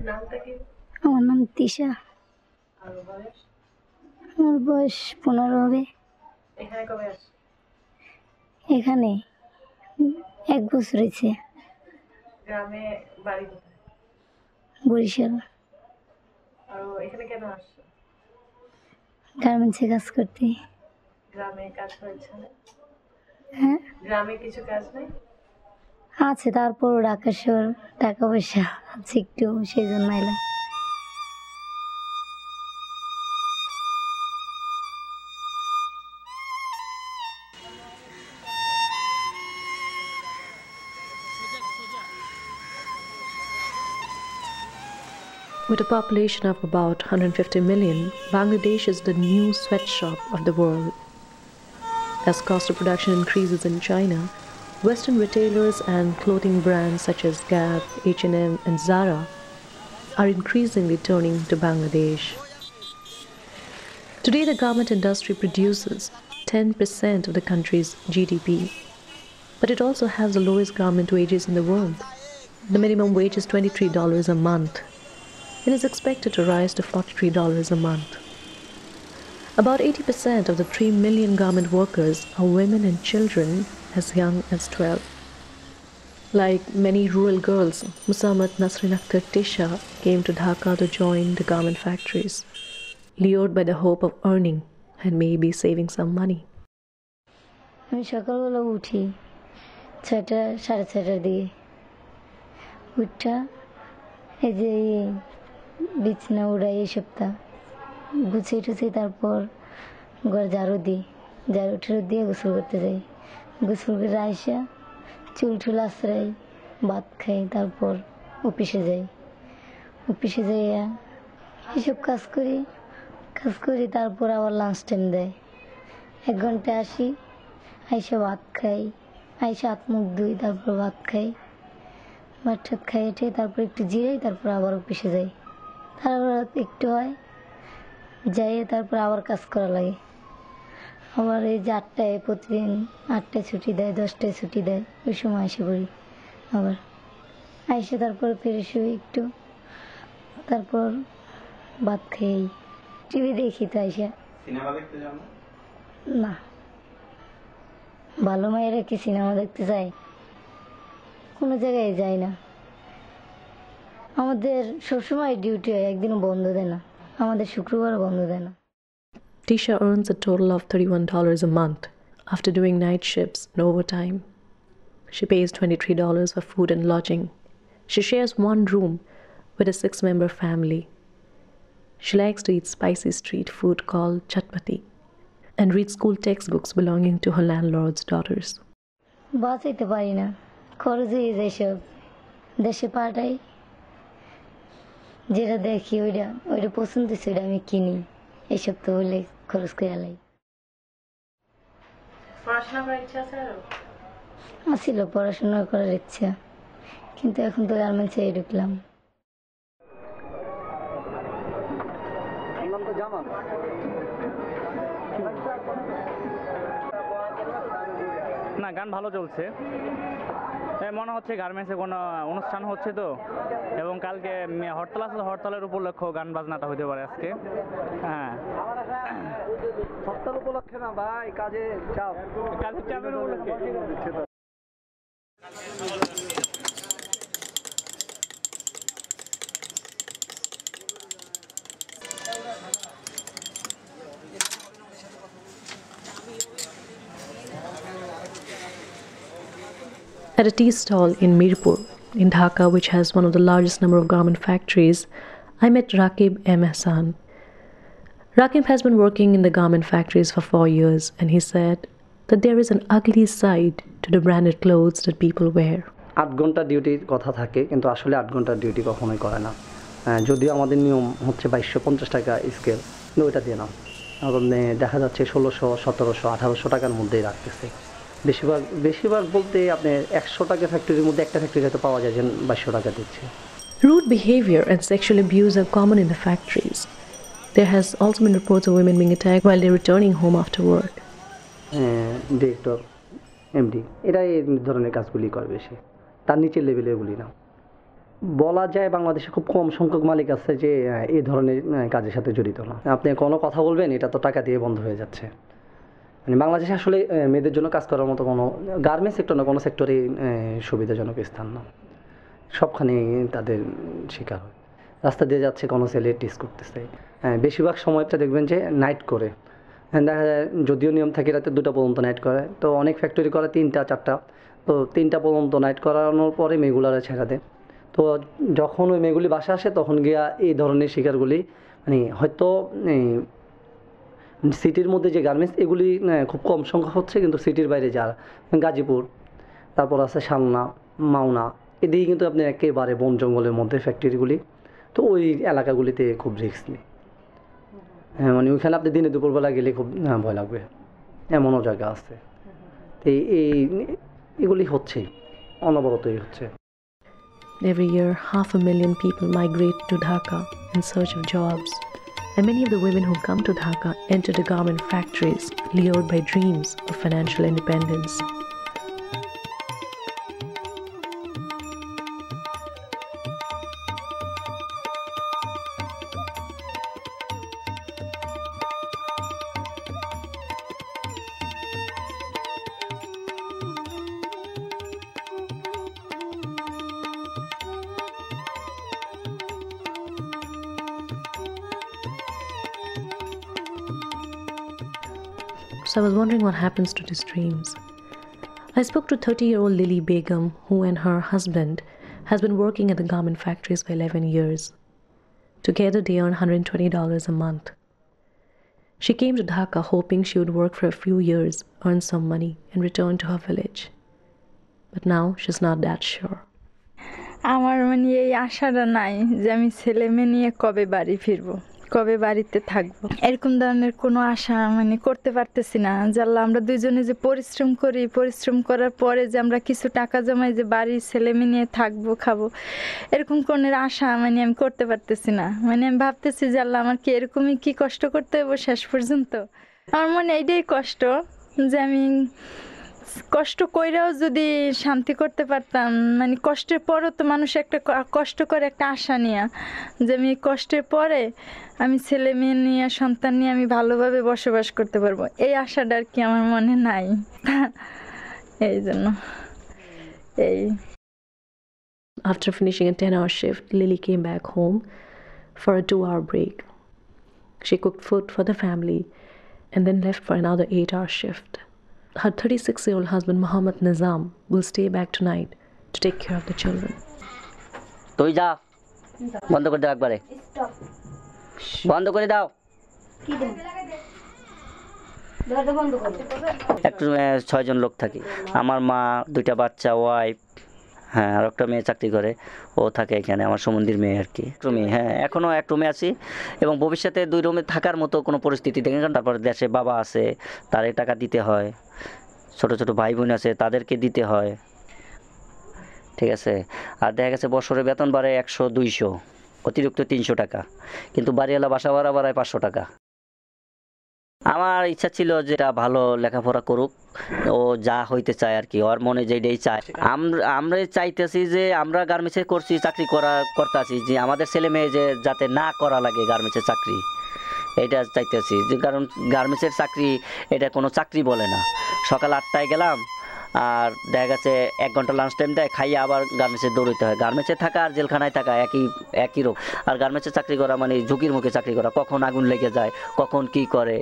নামটা কি? আমার নাম তিশা। আর বয়স? আমার বয়স 15 হবে। এখানে কবে আসছো? এখানে 1 বছর হয়েছে। গ্রামে বাড়ি কোথায়? বরিশাল। আর এখানে কেন আসছো? গার্মেন্টসে কাজ করতে। গ্রামে কাজ হয়েছে না? হ্যাঁ গ্রামে কিছু কাজ নেই? আছে, তারপর ঢাকা শহর, টাকা পয়সা আছে একটু, সেই জন্য এলাম। With a population of about 150 million, Bangladesh is the new sweatshop of the world. As cost of production increases in China, Western retailers and clothing brands such as Gap, H&M, and Zara are increasingly turning to Bangladesh. Today, the garment industry produces 10% of the country's GDP, but it also has the lowest garment wages in the world. The minimum wage is $23 a month. It is expected to rise to $43 a month. About 80% of the 3 million garment workers are women and children as young as 12. Like many rural girls, Musammat Nasrin Akhtar Tisha came to Dhaka to join the garment factories, lured by the hope of earning and maybe saving some money. আমি সকালবেলা উঠি 6টা 6:30টার দিকে। উঠা এই যে বিছনা উড়াই, এই সপ্তাহ গুছিয়ে টুছিয়ে তারপর ঘর ঝাড়ু দিই, ঝাড়ু ঠেড়ু দিয়ে গোসল করতে যাই। গোসল করে আইসা চুল টুল আশ্রাই, ভাত খাই, তারপর অফিসে যাই। অফিসে যাইয়া এইসব কাজ করি, তারপর আবার লাঞ্চ টাইম দেয়। 1 ঘন্টা আসি, আইসা ভাত খাই, আইসা হাত মুখ ধুই, তারপর ভাত খাই, ভাত টাত খাই, তারপর একটু জিরাই, তারপর আবার অফিসে যাই। তারপর একটু হয় যাই, তারপর আবার কাজ করা লাগে। আবার এই যে 8টায়, প্রতিদিন 8টায় ছুটি দেয়, 10টায় ছুটি দেয়, ওই সময় এসে পড়ি। আবার আইসে তারপর ফ্রেশ হই একটু, তারপর ভাত খাই, টিভি দেখি। তো আইসা সিনেমা দেখতে যাও না? না, ভালো মেয়েরা কি সিনেমা দেখতে যায়? কোনো জায়গায় যায় না। আমাদের সবসময় ডিউটি হয়, একদিনও বন্ধ দেয় না, আমাদের শুক্রবারও বন্ধ দেয় না। Tisha earns a total of $31 a month after doing night shifts and overtime. She pays $23 for food and lodging. She shares one room with a 6-member family. She likes to eat spicy street food called chatpati and read school textbooks belonging to her landlord's daughters. বাঁচাইতে পারি না, খরচ হয়ে যায় সব। দেশে পাঠাই, যেটা দেখি ওইটা পছন্দ হচ্ছে, ওইটা আমি কিনি, এইসব তো হলে খরচ করে লাই। পড়াশোনা করার ইচ্ছা আছে আরো? আসছিল পড়াশোনা করার ইচ্ছা, কিন্তু এখন তো গার্মেন্টসে ঢুকলাম। না, গান ভালো চলছে। মনে হচ্ছে গার্মেন্টসে কোনো অনুষ্ঠান হচ্ছে তো, এবং কালকে হরতাল আছে, হরতালের উপলক্ষে গান বাজনাটা হতে পারে আজকে। হ্যাঁ, হরতাল উপলক্ষে না ভাই, কাজের চাপের উপলক্ষে। At a tea stall in Mirpur, in Dhaka, which has one of the largest number of garment factories, I met Rakib M. Hassan. Rakib has been working in the garment factories for 4 years, and he said that there is an ugly side to the branded clothes that people wear. 8 ঘন্টা ডিউটির কথা থাকে, কিন্তু আসলে 8 ঘন্টার duty কখনোই করে না। যদিও আমাদের নিয়ম হচ্ছে 2250 টাকা স্কেল, কিন্তু ওইটা দিয়ে না, দেখা যাচ্ছে 1600, 1700, 1800 টাকার মধ্যেই রাখতেছে। বেশিরভাগ বলতে আপনি 100 টাকা ফ্যাক্টরির মধ্যে একটা ফ্যাক্টরি হয়তো পাওয়া যায় যে 2200 টাকা দিচ্ছে। Rude behavior and sexual abuse are common in the factories. There has also been reports of women being attacked while they're returning home after work. Director, MD, এরাই এই ধরনের কাজগুলি করে বেশি, তার নিচের লেভেলের গুলি না। বলা যায় বাংলাদেশে খুব কম সংখ্যক মালিক আছে যে এই ধরনের কাজের সাথে জড়িত না। আপনি কোনো কথা বলবেন এটা তো টাকা দিয়ে বন্ধ হয়ে যাচ্ছে। মানে বাংলাদেশে আসলে মেয়েদের জন্য কাজ করার মতো কোনো গার্মেন্টস সেক্টর না, কোনো সেক্টরেই সুবিধাজনক স্থান না। সবখানেই তাদের শিকার হয়। রাস্তা দিয়ে যাচ্ছে, কোনো ছেলে টিস করতেছে। বেশিরভাগ সময়টা দেখবেন যে নাইট করে। দেখা যায় যদিও নিয়ম থাকে রাতে 2টা পর্যন্ত নাইট করে, তো অনেক ফ্যাক্টরি করে 3টা 4টা, তো 3টা পর্যন্ত নাইট করানোর পরে মেয়েগুলারা ছেড়ে দেয়। তো যখন ওই মেয়েগুলি বাসা আসে তখন গিয়া এই ধরনের শিকারগুলি মানে হয়তো সিটির মধ্যে যে গার্মেন্টস এগুলি খুব কম সংখ্যক হচ্ছে, কিন্তু সিটির বাইরে যারা গাজীপুর, তারপর আছে শালনা, মাওনা, এদিকে কিন্তু আপনি একেবারে বন জঙ্গলের মধ্যে ফ্যাক্টরিগুলি। তো ওই এলাকাগুলিতে খুব রিস্ক নেই। মানে ওইখানে আপনি দিনে দুপুরবেলা গেলে খুব ভয় লাগবে, এমনও জায়গা আছে। এগুলি হচ্ছেই, অনবরতই হচ্ছে। Every year, 500,000 people migrate to Dhaka in search of jobs. And many of the women who come to Dhaka enter the garment factories, lured by dreams of financial independence. So I was wondering what happens to these dreams. I spoke to 30-year-old Lily Begum, who and her husband has been working at the garment factories for 11 years. Together they earn $120 a month. She came to Dhaka hoping she would work for a few years, earn some money, and return to her village. But now she's not that sure. আমার মানে এই আশাটা নাই যে আমি ছেলে মেয়ে নিয়ে কবে বাড়ি ফিরবো, কবে বাড়িতে থাকবো, এরকম ধরনের কোনো আশা মানে করতে পারতেছি না। জানলা আমরা দুইজনে যে পরিশ্রম করি, পরিশ্রম করার পরে যে আমরা কিছু টাকা জমাই যে বাড়ির ছেলে মেয়ে নিয়ে থাকবো, খাবো, এরকম কোনো আশা মানে আমি করতে পারতেছি না। মানে আমি ভাবতেছি জানলা আমার কি এরকমই কি কষ্ট করতে হবে শেষ পর্যন্ত। আমার মনে এইটাই কষ্ট যে আমি কষ্ট কইরাও যদি শান্তি করতে পারতাম, মানে কষ্টের পরও তো মানুষ একটা কষ্ট করে একটা আশা নিয়ে যে আমি কষ্টের পরে আমি ছেলে মেয়ে নিয়ে সন্তান নিয়ে আমি ভালোভাবে বসবাস করতে পারবো, এই আশাটা আর কি আমার মনে নাই। এই জন্য এই After finishing a 10-hour shift, Lily came back home for a 2-hour break. She cooked food for the family and then left for another 8-hour shift. Her 36-year-old husband Muhammad Nizam will stay back tonight to take care of the children. তুই যা, বন্ধ করে দাও, একবারে বন্ধ করে দাও। একটু 6 জন লোক থাকি, আমার মা, 2টা বাচ্চা, ওয়াইফ, হ্যাঁ, আর একটা মেয়ে চাকরি করে, ও থাকে এখানে, আমার সম্বন্ধীর মেয়ে আর কি। রুমে, হ্যাঁ, এখনও এক রুমে আছি এবং ভবিষ্যতে 2 রুমে থাকার মতো কোনো পরিস্থিতি দেখেন। কারণ তারপর দেশে বাবা আছে, তার টাকা দিতে হয়, ছোটো ছোটো ভাই বোন আছে, তাদেরকে দিতে হয়, ঠিক আছে। আর দেখা গেছে বছরে বেতন বাড়ে 100-200, অতিরিক্ত 300 টাকা, কিন্তু বাড়িওয়ালা বাসা ভাড়া বাড়ায় 500 টাকা। আমার ইচ্ছা ছিল যেটা ভালো লেখাপড়া করুক, ও যা হইতে চায় আর কি, ওর মনে যেটাই চায়। আমরা চাইতেছি যে আমরা গার্মেন্টসে করছি, চাকরি করতেছি, যে আমাদের ছেলে মেয়ে যে যাতে না করা লাগে গার্মেন্টসের চাকরি, এটা চাইতেছি। যে কারণ গার্মেন্টসের চাকরি এটা কোনো চাকরি বলে না। সকাল 8টায় গেলাম, আর দেখা গেছে 1 ঘন্টা লাঞ্চ টাইম দেয়, খাইয়ে আবার গার্মেন্টসে দৌড়াতে হয়। গার্মেন্টসে থাকা আর জেলখানায় থাকা একই রোগ। আর গার্মেন্টসে চাকরি করা মানে ঝুঁকির মুখে চাকরি করা, কখন আগুন লেগে যায়, কখন কি করে।